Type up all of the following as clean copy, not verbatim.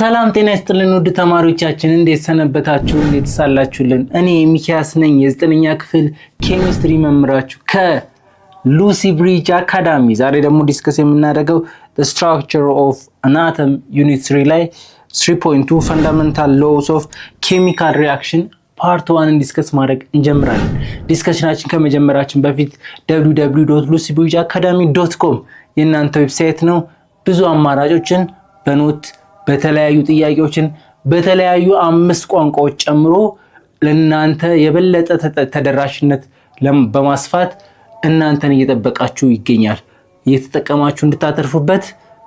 ሰላም ጤና ይስጥልን ውድ ተማሪዎቻችን እንዴት ሰነበታችሁ? እንዴት ሳላችሁልን? እኔ ሚኪያስ ነኝ የ9ኛ ክፍል ኬሚስትሪ መምህራችሁ ከሉሲ ብሪጅ አካዳሚ። ዛሬ ደግሞ ዲስከስ የምናደርገው the structure of atom unit 3 ላይ 3.2 fundamental laws of chemical reaction ፓርት 1 ዲስከስ ማድረግ እንጀምራለን። ዲስከሽናችን ከመጀመራችን በፊት www.lucybridgeacademy.com የእናንተ ዌብሳይት ነው። ብዙ አማራጮችን በኖት በተለያዩ ጥያቄዎችን በተለያዩ 5 ቋንቋዎች ጨምሮ ለእናንተ የበለጠ ተደራሽነት በማስፋት እናንተን እየጠበቃችሁ ይገኛል። እየተጠቀማችሁ እንድታተርፉበት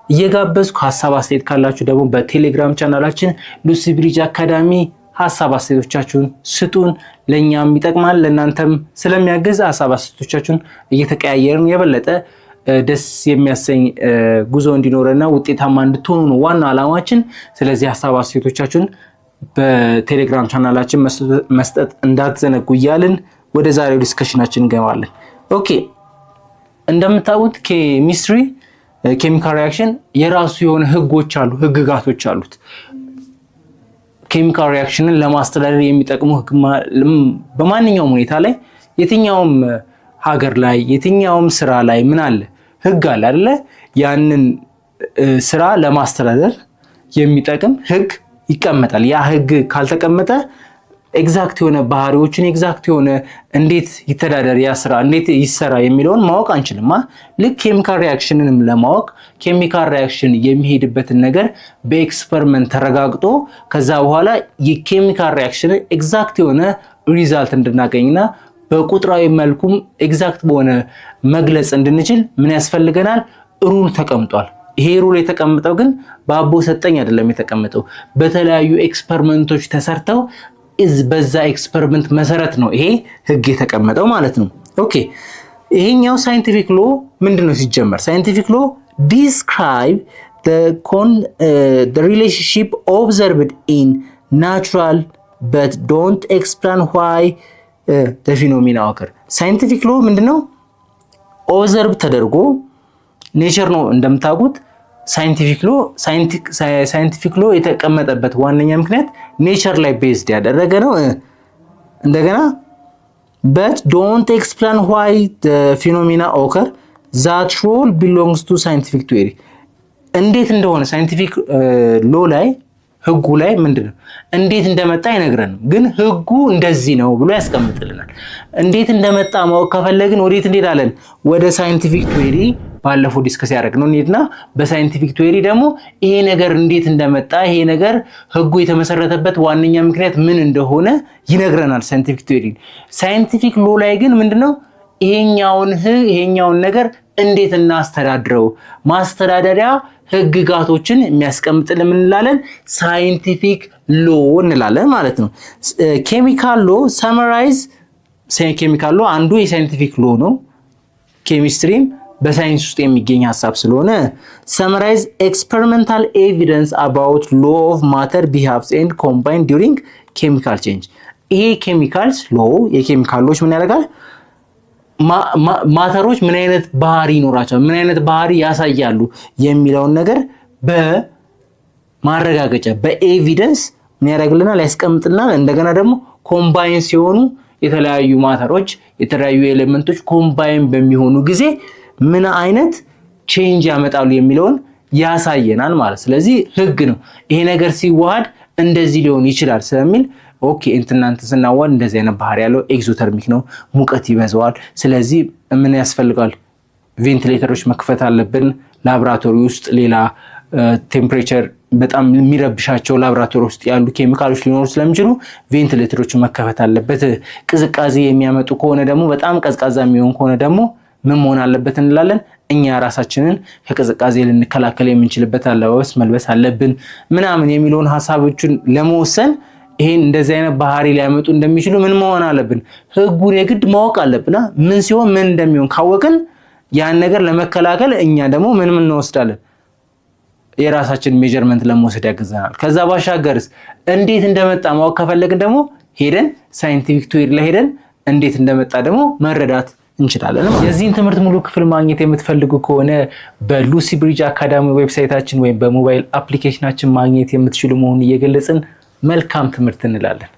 እየጋበዝኩ ሐሳብ አስተያየት ካላችሁ ደግሞ በቴሌግራም ቻናላችን ሉሲ ብሪጅ አካዳሚ ሐሳብ አስተያየቶቻችሁን ስጡን። ለኛም ይጠቅማል ለእናንተም ስለሚያግዝ ሐሳብ አስተያየቶቻችሁን እየተቀያየርን የበለጠ ደስ የሚያሰኝ ጉዞ እንዲኖርና ውጤታማ እንድትሆኑ ነው ዋና ዓላማችን። ስለዚህ ሐሳብ አስተያየቶቻችሁን በቴሌግራም ቻናላችን መስጠት እንዳትዘነጉ እያልን ወደ ዛሬው ዲስከሽናችን እንገባለን። ኦኬ፣ እንደምታውቁት ኬሚስትሪ ኬሚካል ሪአክሽን የራሱ የሆነ ህጎች አሉ፣ ህግጋቶች አሉት። ኬሚካል ሪአክሽንን ለማስተዳደር የሚጠቅሙ በማንኛውም ሁኔታ ላይ የትኛውም ሀገር ላይ የትኛውም ስራ ላይ ምን አለ? ህግ አለ አይደለ? ያንን ስራ ለማስተዳደር የሚጠቅም ህግ ይቀመጣል። ያ ህግ ካልተቀመጠ ኤግዛክት የሆነ ባህሪዎችን ኤግዛክት የሆነ እንዴት ይተዳደር ያ ስራ እንዴት ይሰራ የሚለውን ማወቅ አንችልም። ልክ ኬሚካል ሪአክሽንንም ለማወቅ ኬሚካል ሪአክሽን የሚሄድበትን ነገር በኤክስፐሪመንት ተረጋግጦ ከዛ በኋላ የኬሚካል ሪአክሽን ኤግዛክት የሆነ ሪዛልት እንድናገኝና በቁጥራዊ መልኩም ኤግዛክት በሆነ መግለጽ እንድንችል ምን ያስፈልገናል? ሩል ተቀምጧል። ይሄ ሩል የተቀመጠው ግን በአቦ ሰጠኝ አይደለም የተቀመጠው፣ በተለያዩ ኤክስፐሪመንቶች ተሰርተው በዛ ኤክስፐሪመንት መሰረት ነው ይሄ ህግ የተቀመጠው ማለት ነው። ኦኬ፣ ይሄኛው ሳይንቲፊክ ሎ ምንድነው? ሲጀመር ሳይንቲፊክ ሎ describe the relationship observed in natural but don't explain why the phenomena occur። ሳይንቲፊክ ሎ ምንድነው? ኦብዘርቭ ተደርጎ ኔቸር ነው እንደምታውቁት። ሳይንቲፊክ ሎ የተቀመጠበት ዋነኛ ምክንያት ኔቸር ላይ ቤዝድ ያደረገ ነው። እንደገና but don't explain why the phenomena occur that role belongs to scientific theory። እንዴት እንደሆነ ሳይንቲፊክ ሎ ላይ ህጉ ላይ ምንድነው እንዴት እንደመጣ አይነግረንም፣ ግን ህጉ እንደዚህ ነው ብሎ ያስቀምጥልናል። እንዴት እንደመጣ ማወቅ ከፈለግን ወዴት እንሄዳለን? ወደ ሳይንቲፊክ ቲዮሪ ባለፈው ዲስከስ ያደረግነው እንሂድና በሳይንቲፊክ ቲዮሪ ደግሞ ይሄ ነገር እንዴት እንደመጣ ይሄ ነገር ህጉ የተመሰረተበት ዋነኛ ምክንያት ምን እንደሆነ ይነግረናል ሳይንቲፊክ ቲዮሪ። ሳይንቲፊክ ሎ ላይ ግን ምንድነው ይሄኛውን ነገር እንዴት እናስተዳድረው ማስተዳደሪያ ህግጋቶችን የሚያስቀምጥልን ምን እንላለን? ሳይንቲፊክ ሎ እንላለን ማለት ነው። ኬሚካል ሎ ሰመራይዝ ኬሚካል ሎ አንዱ የሳይንቲፊክ ሎ ነው። ኬሚስትሪም በሳይንስ ውስጥ የሚገኝ ሐሳብ ስለሆነ ሰመራይዝ ኤክስፐሪመንታል ኤቪደንስ አባውት ሎ ኦፍ ማተር ቢሃቭስ ኤንድ ኮምባይን ዱሪንግ ኬሚካል ቼንጅ። ይሄ ኬሚካልስ ሎ የኬሚካሎች ምን ያደርጋል? ማተሮች ምን አይነት ባህሪ ይኖራቸዋል፣ ምን አይነት ባህሪ ያሳያሉ የሚለውን ነገር በማረጋገጫ በኤቪደንስ ምን ያደርግልናል? ያስቀምጥልናል። እንደገና ደግሞ ኮምባይን ሲሆኑ የተለያዩ ማተሮች የተለያዩ ኤሌመንቶች ኮምባይን በሚሆኑ ጊዜ ምን አይነት ቼንጅ ያመጣሉ የሚለውን ያሳየናል ማለት። ስለዚህ ህግ ነው። ይሄ ነገር ሲዋሃድ እንደዚህ ሊሆን ይችላል ስለሚል ኦኬ እንትናንተ ስናዋል እንደዚህ አይነት ባህሪ ያለው ኤክዞተርሚክ ነው፣ ሙቀት ይበዛዋል። ስለዚህ ምን ያስፈልጋል? ቬንቲሌተሮች መክፈት አለብን። ላብራቶሪ ውስጥ ሌላ ቴምፕሬቸር በጣም የሚረብሻቸው ላብራቶሪ ውስጥ ያሉ ኬሚካሎች ሊኖሩ ስለሚችሉ ቬንቲሌተሮች መከፈት አለበት። ቅዝቃዜ የሚያመጡ ከሆነ ደግሞ በጣም ቀዝቃዛ የሚሆን ከሆነ ደግሞ ምን መሆን አለበት እንላለን? እኛ ራሳችንን ከቅዝቃዜ ልንከላከል የምንችልበት አለባበስ መልበስ አለብን ምናምን የሚለውን ሐሳቦችን ለመወሰን ይሄን እንደዚህ አይነት ባህሪ ሊያመጡ እንደሚችሉ ምን መሆን አለብን? ህጉን የግድ ማወቅ አለብና ምን ሲሆን ምን እንደሚሆን ካወቅን ያን ነገር ለመከላከል እኛ ደግሞ ምን እንወስዳለን? የራሳችን ሜጀርመንት ለመውሰድ ያግዘናል። ከዛ ባሻገርስ እንዴት እንደመጣ ማወቅ ከፈለግን ደግሞ ሄደን ሳይንቲፊክ ቲዮሪ ላይ ሄደን እንዴት እንደመጣ ደግሞ መረዳት እንችላለን። የዚህን ትምህርት ሙሉ ክፍል ማግኘት የምትፈልጉ ከሆነ በሉሲ ብሪጅ አካዳሚ ዌብሳይታችን ወይም በሞባይል አፕሊኬሽናችን ማግኘት የምትችሉ መሆኑን እየገለጽን መልካም ትምህርት እንላለን።